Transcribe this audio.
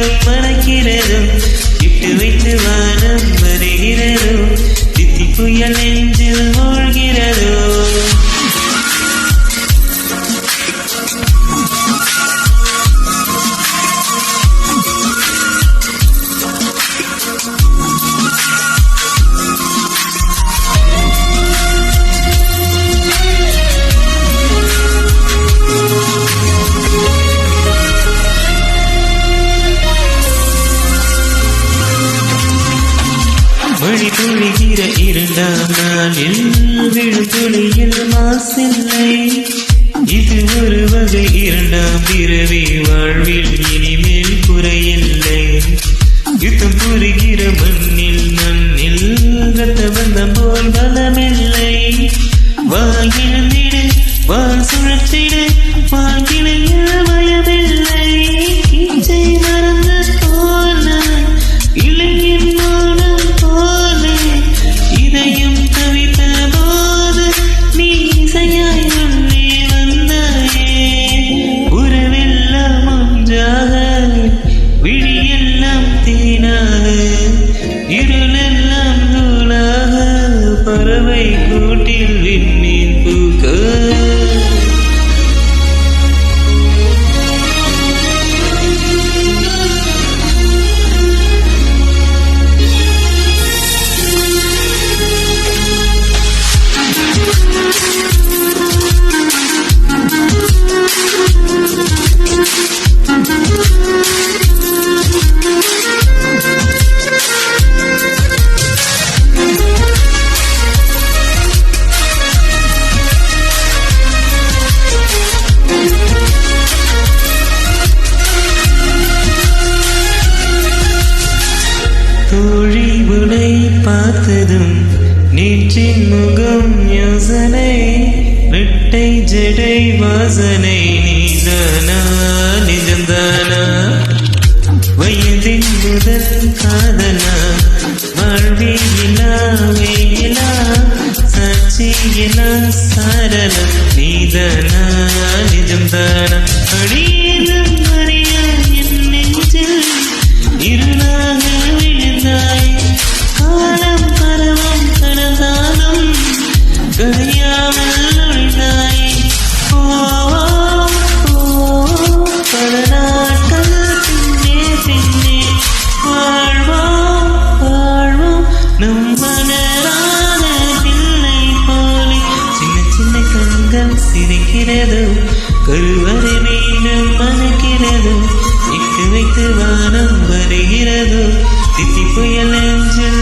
மீண்டும் மணக்கிறதோ இட்டு வைத்து வானம் வருகிறதோ தித்தி புயல் நெஞ்சில் மூழ்கிறதோ மழை பொழிகிற இரண்டாம் நாளில் விழும் துளியில் மாசில்லை இது ஒரு வகை இரண்டாம் பிறவி வாழ்வில் இனிமேல் குறையில்லை யுத்தம் புரிகிற மண்ணில் ரத்த பந்தம் போல் பலமில்லை வாங்கிட வால் சுழற்றிட வாழ்கிளையில் பயமில்லை இச்சை மறந்து போன இளைஞன் மௌனம் போல இதையும் தவித்த போது நீ இசையாய் உள்ளே வந்தாயே உறவெல்லாம் ஒன்றாக விழியெல்லாம் தேனாக இருளெல்லாம் நூலாக பறவை கூட்டில் விண்மீன் பூக்க தோழி உனை பார்த்ததும் நேற்றின் முகம் யோசனை ரெட்டை ஜடை வாசனை நீதானா நிஜந்தானா வயதின் முதல் காதலா வாழ்வியிலா வெயிலா சாட்சியிலா சாரலம் நீதானா நிஜந்தானா அடியேதும் அறியா என் நெஞ்சில் இருளாக விழுந்தாய் காலம் பருவம் கடந்தாலும் கழியாமல் நுழைந்தாய் பல நாட்கள் பின்னே பின்னே வாழ்வோம் வாழ்வோம் நம் மலரான பிள்ளை போலே சின்ன சின்ன கண்கள் சிரிக்கிறதோ கருவறை மீண்டும் மணக்கிறதோ இட்டு வைத்து வானம் வருகிறதோ தித்தி புயல் நெஞ்சில்